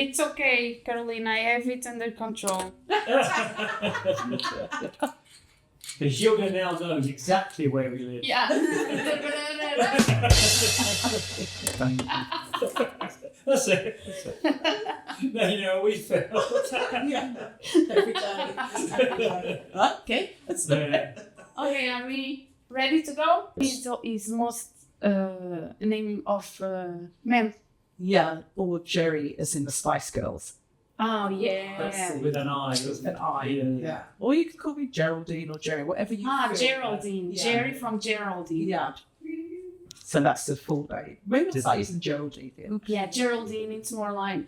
it's okay, Caroline, I have it under control. Because Gilda now knows exactly where we live. Yeah. That's it. Now you know how we feel. Yeah. Every day. Okay. Okay, are we ready to go? Is most name of men. Yeah, or Gery as in the Spice Girls. Oh, yeah. With an I. An I. Yeah. Or you can call me Geraldine or Gery, whatever you feel. Geraldine. Yeah. Gery from Geraldine. Yeah. So that's the full name. Maybe I'll start using Geraldine. Yeah, Geraldine, it's more like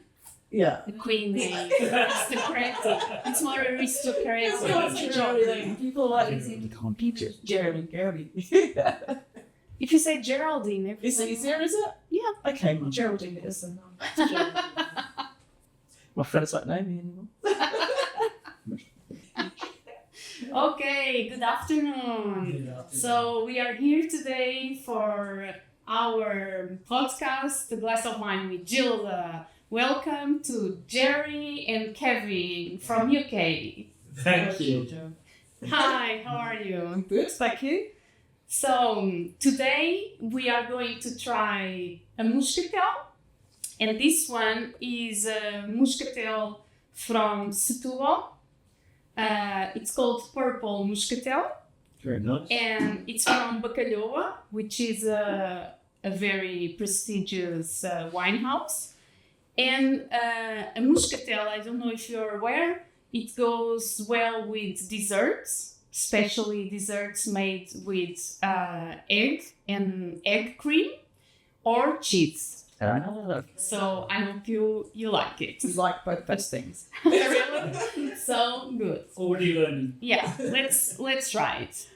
Yeah. the queen name. Aristocratic. It's more aristocratic. Geraldine. People like using Jeremy and Gery. If you say Geraldine, Is it easier, is it? Yeah. Okay, well, Geraldine it is. My friends don't know me anymore. Okay, good afternoon. So we are here today for our podcast, The Glass of Wine with Gilda. Welcome to Gery and Kevin from UK. Thank you. Hi, how are you? Good, thank you. So today we are going to try a muscatel, and this one is a muscatel from Setúbal. It's called Purple Muscatel, Very nice. and it's from Bacalhoa, which is a very prestigious wine house. And a muscatel, I don't know if you're aware, it goes well with desserts, especially desserts made with egg and egg cream or cheese. So I hope you like it. You like both those things. Really? So good. Already learning. Yeah, let's try it.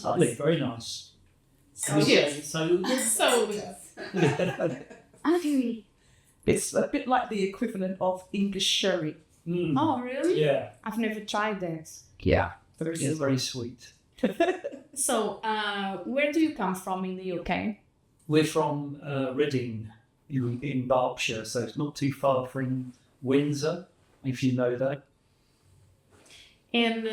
Lovely, very nice. So good. So So good. Okay. It's a bit like the equivalent of English sherry. Oh, really? yeah, I've never tried that. Yeah. it's very sweet. So, where do you come from in the UK? We're from Reading in Berkshire, so it's not too far from Windsor, if you know that. And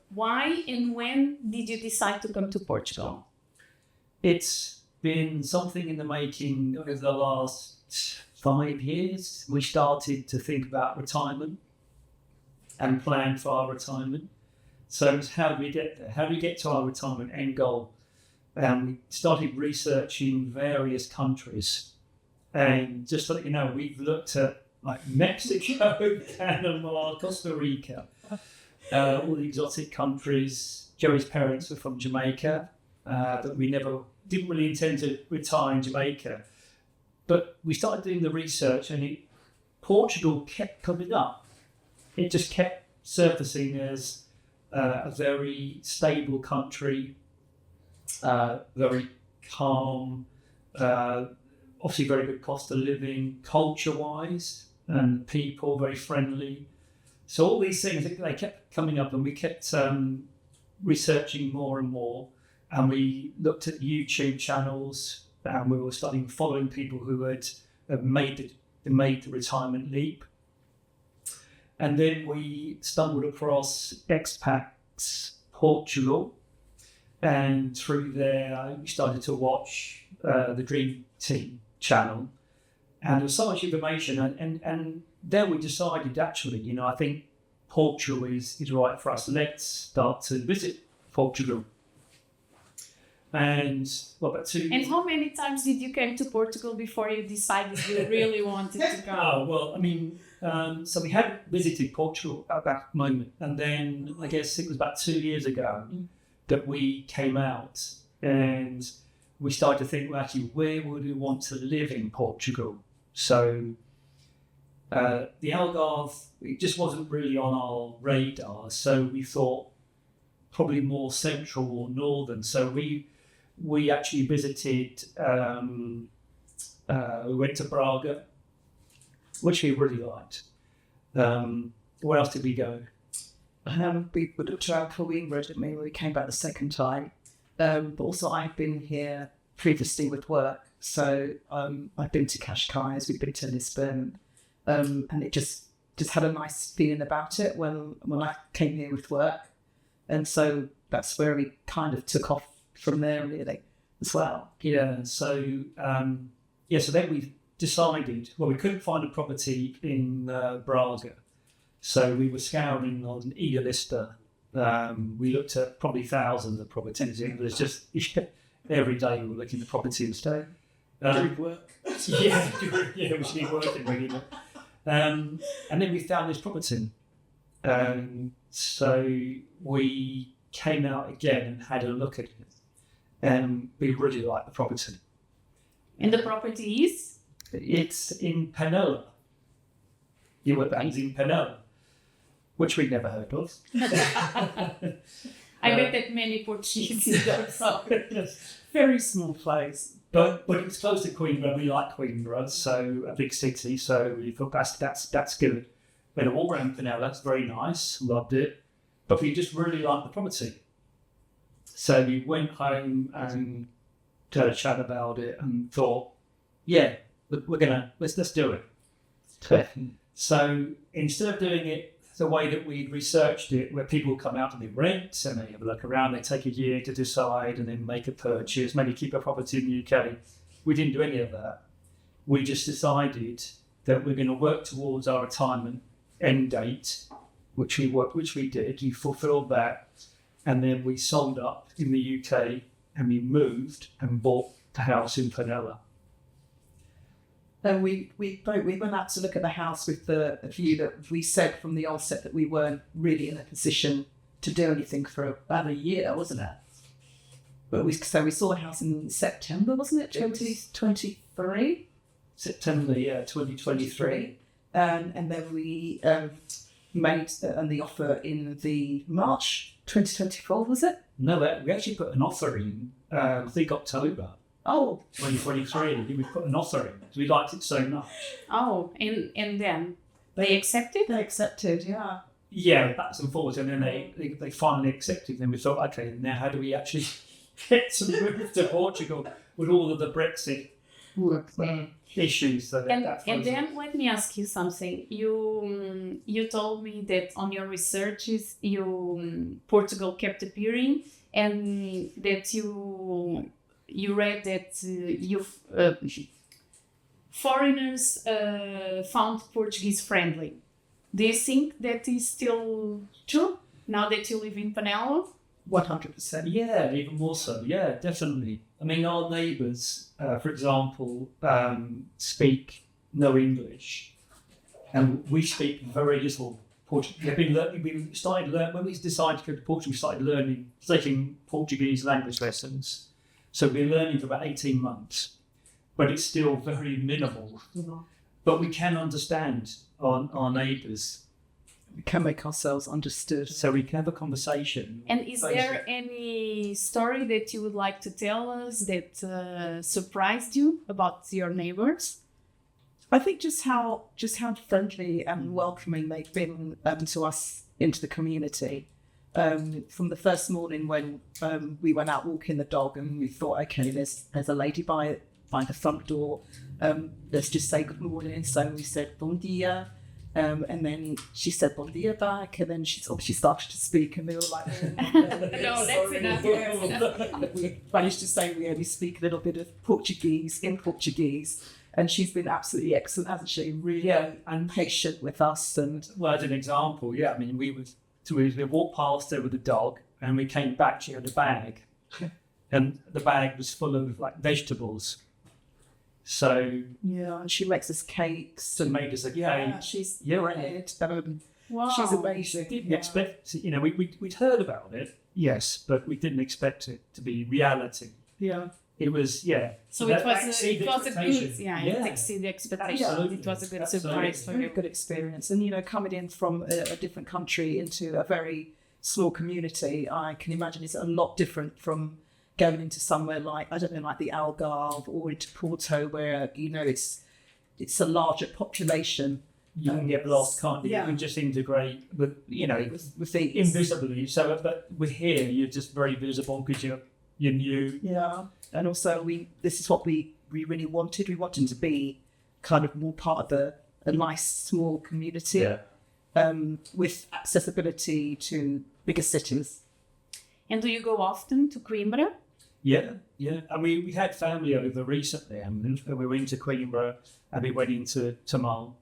why and when did you decide to come to Portugal? It's been something in the making over the last 5 years. We started to think about retirement and plan for our retirement. So it's how do we get there? How do we get to our retirement end goal? And we started researching various countries. And just to let you know, we've looked at like Mexico, Panama, Costa Rica, all the exotic countries. Jerry's parents were from Jamaica, but we didn't really intend to retire in Jamaica. But we started doing the research, and Portugal kept coming up. It just kept surfacing as a very stable country, very calm, obviously very good cost of living, culture-wise, and people very friendly. So all these things, they kept coming up, and we kept researching more and more. And we looked at YouTube channels, and we were following people who had made the retirement leap. And then we stumbled across Expats Portugal, and through there we started to watch the Dream Team channel, and there was so much information, and there we decided actually, I think Portugal is right for us. Let's start to visit Portugal. And about 2 years. And how many times did you come to Portugal before you decided you really wanted to go? Oh, well, I mean, so we had visited Portugal at that moment. And then I guess it was about 2 years ago that we came out and we started to think, well, actually, where would we want to live in Portugal? So the Algarve, it just wasn't really on our radar. So we thought probably more central or northern. So we actually visited, we went to Braga, which we really liked. Where else did we go? We would have traveled for England, didn't we? We came back the second time. But also I've been here previously with work. So I've been to Cascais, we've been to Lisbon, and it just had a nice feeling about it when I came here with work. And so that's where we kind of took off from there, really, as well. Yeah, so then we decided, well, we couldn't find a property in Braga. So we were scouring on Idealista. We looked at probably thousands of properties. It was just every day we were looking at properties. During work. Yeah, we should be working regularly. And then we found this property. So we came out again and had a look at it. And we really liked the property. And the property is? It's in Penella. You were in Penella, which we'd never heard of. I bet that many Portuguese don't. Very small place. But it was close to Coimbra. We like Coimbra, so a big city. So we thought that's good. We had a walk around Penella. It's very nice. Loved it. But we just really liked the property. So we went home and had a chat about it and thought, yeah, let's do it. So instead of doing it the way that we'd researched it, where people come out and they rent and they have a look around, they take a year to decide and then make a purchase, maybe keep a property in the UK, we didn't do any of that. We just decided that we're going to work towards our retirement end date, which we did. We fulfilled that, and then we sold up in the UK and we moved and bought the house in Penella. And we went out to look at the house with the view that we said from the onset that we weren't really in a position to do anything for about a year, wasn't it? But we saw the house in September, wasn't it? 2023? September, 2023. And then we made the offer in the March 2024, was it? No, we actually put an offer in, I think October. Oh, 2023, we put an offer in because we liked it so much. Oh, and then they accepted? they accepted, yeah. Yeah, backs and forwards, and then they finally accepted. Then we thought, okay, now how do we actually get to move to Portugal with all of the Brexit issues? So and then let me ask you something. You told me that on your researches, Portugal kept appearing, and that you read that foreigners found Portuguese friendly. Do you think that is still true now that you live in Penella? 100%. Yeah, even more so. Yeah, definitely. I mean, our neighbours, for example, speak no English, and we speak very little Portuguese. We started when we decided to go to Portugal. We started taking Portuguese language lessons. So we're learning for about 18 months, but it's still very minimal. But we can understand our neighbours. We can make ourselves understood. So we can have a conversation. And is there any story that you would like to tell us that surprised you about your neighbours? I think just how friendly and welcoming they've been to us into the community. From the first morning when we went out walking the dog and we thought, okay, there's a lady by the front door, let's just say good morning. So we said bon dia, and then she said bon dia back, and then she started to speak, and they were like, no, that's enough. We managed to say we only speak a little bit of Portuguese, and she's been absolutely excellent, hasn't she? Really and patient with us. And well, as an example, I mean, we walked past her with the dog, and we came back. She had a bag, and the bag was full of like vegetables. So and she makes us cakes and made us a cake. She's right. Wow. She's amazing. Didn't expect, we'd heard about it, yes, but we didn't expect it to be reality. Yeah. It was, So it was a good, it exceeded expectations. Absolutely. It was a good surprise for you. Good experience. And, coming in from a different country into a very small community, I can imagine it's a lot different from going into somewhere like, I don't know, like the Algarve or into Porto, where, it's a larger population. You can get lost, can't you? Yeah. You can just integrate, but, with the invisibly. So, but with here, you're just very visible because you're you knew. Yeah, and also this is what we really wanted. We wanted to be kind of more part of a nice small community with accessibility to bigger cities. And do you go often to Coimbra? Yeah. And we had family over recently, and we went to Coimbra and we went into Mull.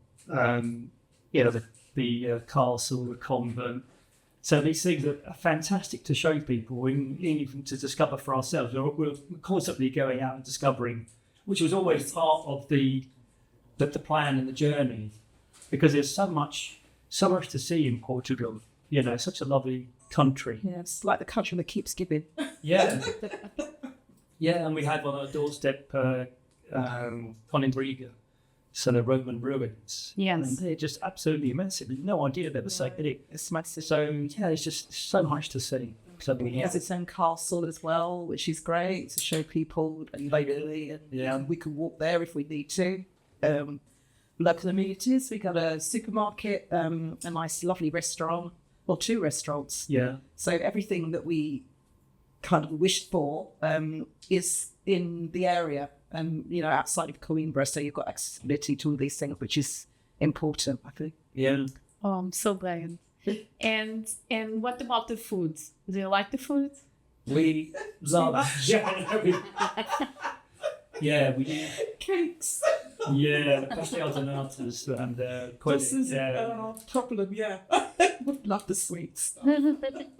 The castle, the convent. So these things are fantastic to show people and even to discover for ourselves. We're constantly going out and discovering, which was always part of the plan and the journey, because there's so much to see in Portugal. Such a lovely country. Yeah, it's like the country that keeps giving. Yeah. Yeah, and we had on our doorstep Coimbra, so the Roman ruins. Yes. And they're just absolutely massive. No idea they were so big. It's massive. So, yeah, it's just so much to see. It has its own castle as well, which is great to show people and we can walk there if we need to. Local amenities, we got a supermarket, a nice lovely restaurant, or 2 restaurants. Yeah. So everything that we kind of wished for is in the area, outside of Coimbra. So you've got accessibility to all these things, which is important, I think. Yeah. Oh, I'm so glad. And what about the food? Do you like the food? We love Yeah, we do. Cakes. Yeah, pastel de natas and problem, yeah. Would love the sweets.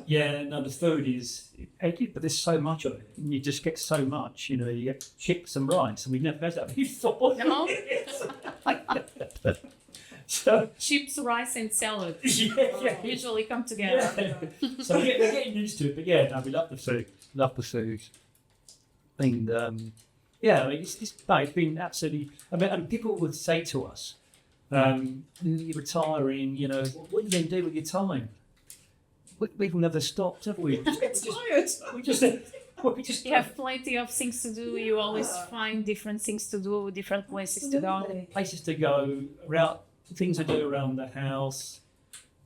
Yeah, no, the food is, but there's so much of it. You just get so much, you get chips and rice, and we've never had that before. No? So, Chips, rice, and salad usually come together. Yeah. So we're getting used to it, but yeah, no, we love the food. And it's been absolutely. And people would say to us, "You're retiring. What are you going to do with your time?" We've never stopped, have we? We just You have plenty of things to do. You always find different things to do, different places to go. Places to go, things to do around the house.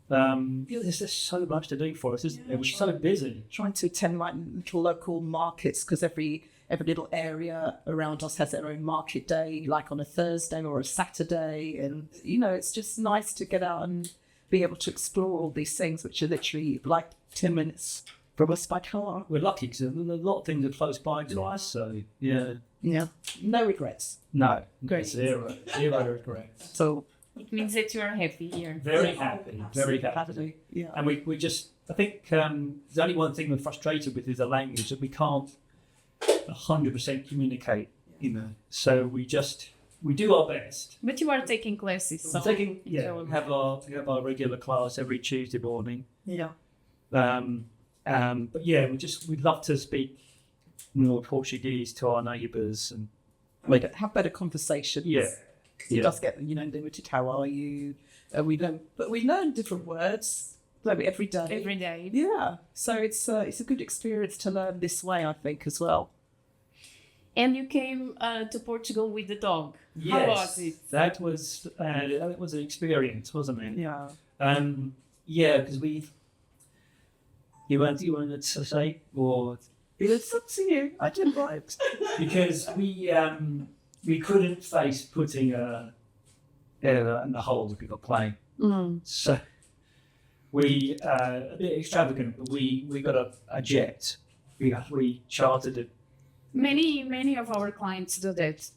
There's just so much to do for us, isn't there? We're so busy. Trying to attend little local markets, because every little area around us has their own market day, like on a Thursday or a Saturday. And, it's just nice to get out and be able to explore all these things, which are literally like 10 minutes from us by car. We're lucky because a lot of things are close by to us, so yeah. Yeah. No regrets. No. Great. Zero regrets. So It means that you are happy here. Very happy. Very happy. Yeah. And we just, I think there's only one thing we're frustrated with is the language, that we can't 100% communicate, So we do our best. But you are taking classes, so We have our regular class every Tuesday morning. Yeah. But yeah, we'd love to speak more Portuguese to our neighbours and have better conversations. Yeah. It does get, limited. How are you? We learn different words every day. every day. Yeah. So it's a good experience to learn this way, I think, as well. And you came to Portugal with the dog. Yes, How was it? That was an experience, wasn't it? Yeah. Because you wanted to say, or It's up to you. I didn't write. because we couldn't face putting in the hole with a plane. So we a bit extravagant, but we got a jet. We chartered it. Many of our clients do that.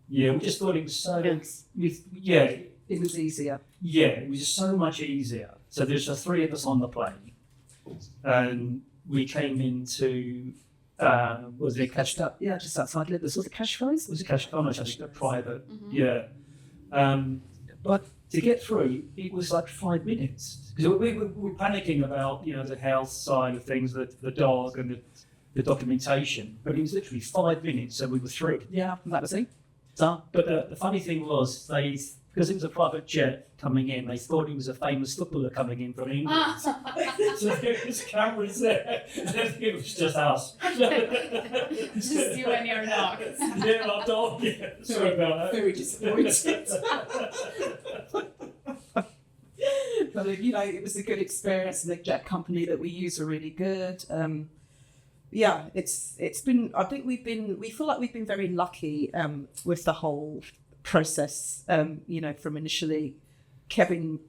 Yeah, we just thought it was so. Yes. It was easier. Yeah, it was just so much easier. So there's just 3 of us on the plane, and we came into was it Cashed up. Yeah, just outside Liverpool. Was it Cashflies? was it Cashflies? I think a private. Yeah, but to get through, it was like 5 minutes because we were panicking about the health side of things, the dog and the documentation. But it was literally 5 minutes, and we were through. Yeah, that was it. But the funny thing was, because it was a private jet coming in, they thought he was a famous footballer coming in from England. So there was cameras there. It was just us. Just you and your dog. Yeah, our dog. Yeah. Sorry about that. Very disappointed. But it was a good experience, and the jet company that we use are really good. yeah, it's been. I think we feel like we've been very lucky with the whole process. From initially, Kevin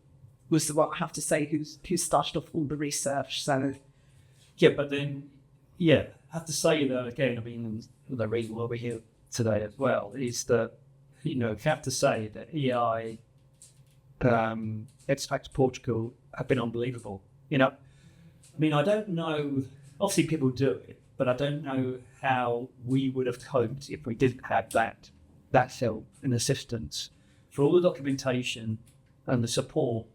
was the one, I have to say, who started off all the research. So yeah, but then I have to say that again. I mean, the reason why we're here today as well is that you have to say that EI expats to Portugal have been unbelievable. I mean, I don't know. Obviously, people do it, but I don't know how we would have coped if we didn't have that help and assistance for all the documentation and the support.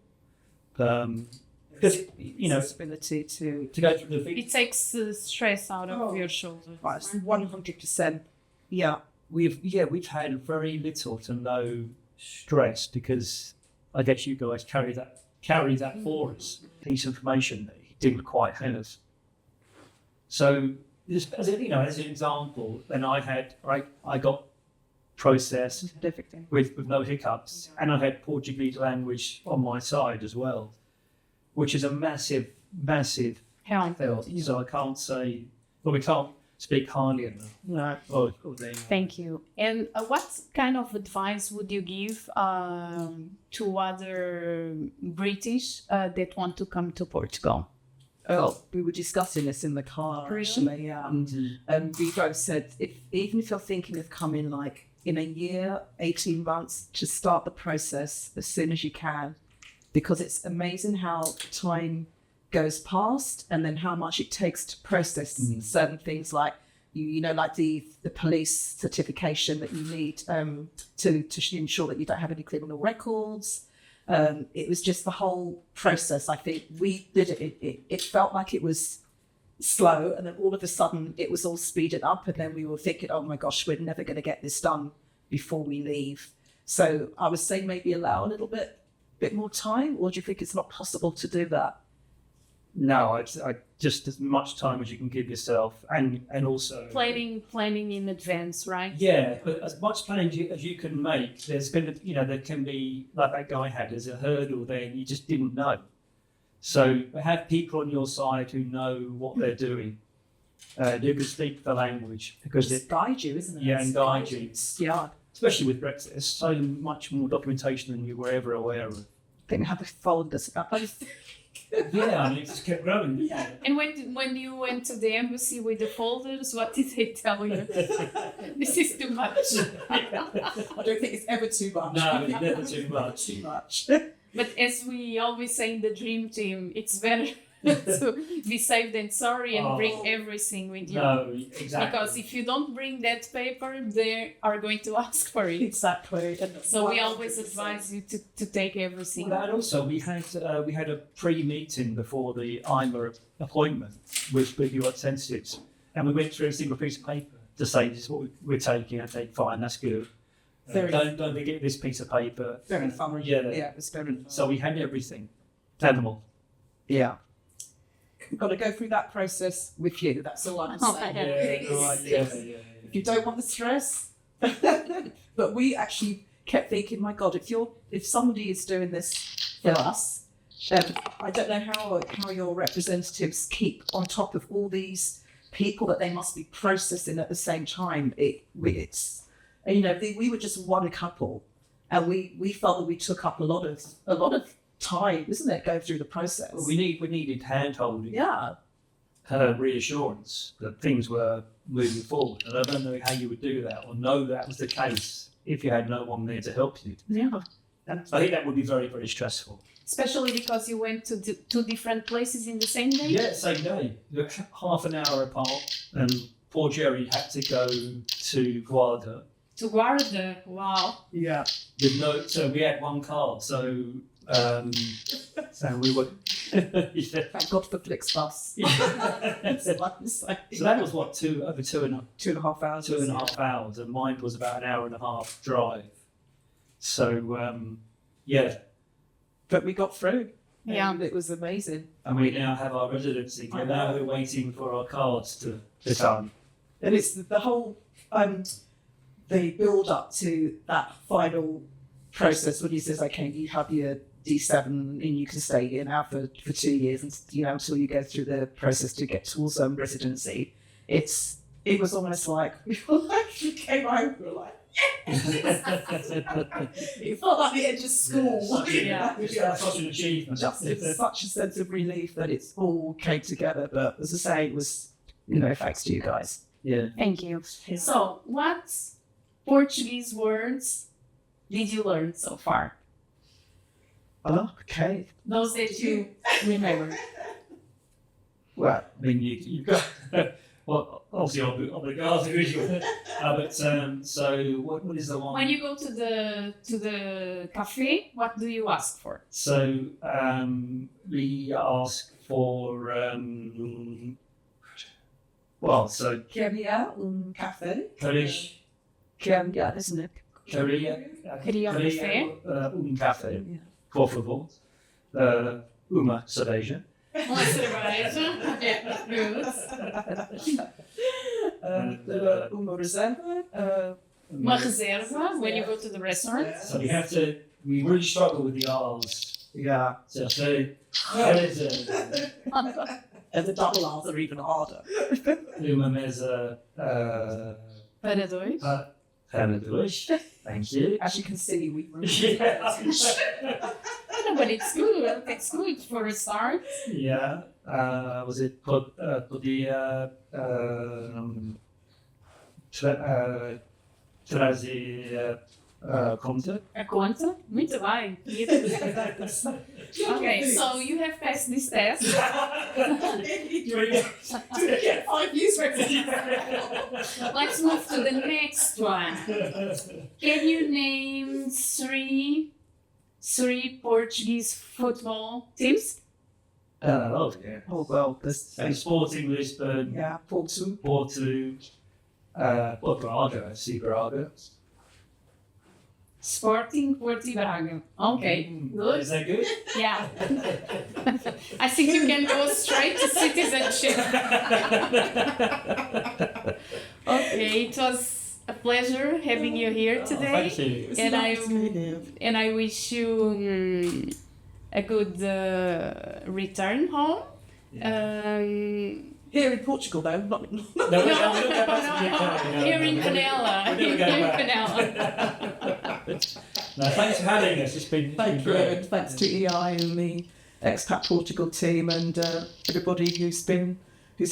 Because ability to go through the It takes the stress out of your shoulders. 100%. Yeah, we've had very little to no stress because I guess you guys carry that for us, piece of information that he didn't quite have. So just as an example, then I got processed with no hiccups, and I had Portuguese language on my side as well, which is a massive Help. help. So I can't say, we can't speak highly enough. no. Thank you. And what kind of advice would you give to other British that want to come to Portugal? Oh, we were discussing this in the car actually. And we both said, even if you're thinking of coming like in a year, 18 months, to start the process as soon as you can, because it's amazing how time goes past and then how much it takes to process certain things like like the police certification that you need to ensure that you don't have any criminal records. It was just the whole process. I think we did it. It felt like it was slow, and then all of a sudden it was all speeded up, and then we were thinking, oh my gosh, we're never going to get this done before we leave. So I was saying maybe allow a little bit more time, or do you think it's not possible to do that? No, I just as much time as you can give yourself, and also Planning in advance, right? Yeah, but as much planning as you can make, there's going to, there can be, like that guy had, there's a hurdle there and you just didn't know. So have people on your side who know what they're doing, who can speak the language, because It's guide you, isn't it? Yeah, and guide you. Yeah. Especially with Brexit, there's so much more documentation than you were ever aware of. I think we have a folders about everything. Yeah, I mean, it just kept growing. Yeah. And when you went to the embassy with the folders, what did they tell you? This is too much. I don't think it's ever too much. No, it's never too much. Too much. But as we always say in the dream team, it's better to be safe than sorry and bring everything with you. No, exactly. Because if you don't bring that paper, they are going to ask for it. Exactly. So we always advise you to take everything. Well, and also we had a pre-meeting before the IMA appointment with your sensitives, and we went through a single piece of paper to say this is what we're taking. I take fine, that's good. Don't forget this piece of paper. Very thorough. Yeah, it's very thorough. So we had everything. Had them all. Yeah. We've got to go through that process with you. That's all I'm saying. Yeah. If you don't want the stress. But we actually kept thinking, my God, if somebody is doing this for us, I don't know how your representatives keep on top of all these people that they must be processing at the same time. We were just one couple, and we felt that we took up a lot of time, isn't it, going through the process? Well, we needed hand-holding. Yeah. Reassurance that things were moving forward. And I don't know how you would do that or know that was the case if you had no one there to help you. Yeah. I think that would be very, very stressful. Especially because you went to two different places in the same day? Yeah, same day. Half an hour apart, and poor Gerry had to go to Guarda. To Guarda, wow. Yeah. So we had one car, so we were. Thank God for Flixbus. So that was what, over 2.5 hours. 2.5 hours, and mine was about an hour and a half drive. So But we got through. Yeah. And it was amazing. And we now have our residency. And now we're waiting for our cards to come. And it's the whole the build up to that final process when he says, okay, you have your D7 and you can stay here now for 2 years and until you go through the process to get towards residency. it was almost like we came home, we were like, it felt like the edge of school. Yeah. It's such an achievement. It was such a sense of relief that it's all came together. But as I say, it was, thanks to you guys. Yeah. Thank you. So, what Portuguese words did you learn so far? Oh, okay. Those that you remember. Well, I mean, you've got, well, obviously on the guards visual, but so what is the one? When you go to the cafe, what do you ask for? So we ask for, so queria café. queria, Isn't it? queria Café. café, por favor, uma cerveja. Uma cerveja. Yeah, good. Uma reserva. Uma reserva when you go to the restaurant. So we really struggle with the R's. Yeah. So And the double R's are even harder. uma mesa Para dois. para dois. Thank you. As you can see, we Yeah. No, but it's good. It's good for a start. Yeah. Was it podia trazer conta? A conta. Muito bem. Okay, so you have passed this test. get 5 years Let's move to the next one. Can you name three Portuguese football teams? Yeah. Oh, well, there's Sporting Lisbon, yeah, Porto. Porto, Braga, FC Braga. Sporting Porto Braga. Okay, good. Is that good? Yeah. I think you can go straight to citizenship. Okay, it was a pleasure having you here today. Thank you. And I wish you a good return home. Here in Portugal, though, not. No, we'll go back to the UK. Here in Penella. We're Here gonna go in back. Penella. No, thanks for having us. It's been Thank you, great. and thanks to EI and the Expat Portugal team and everybody who's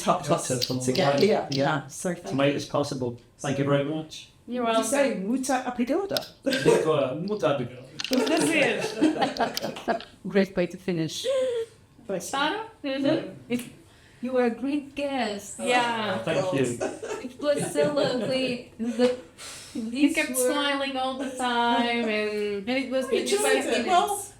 helped us to get here. Yeah, so To make this possible. Thank you very much. You're Well, welcome. say muita obrigada. Muito obrigado. Great way to finish. Sarah? You were a great guest. Yeah. Thank you. It was so lovely. You kept smiling all the time and And it was We enjoyed it. Well,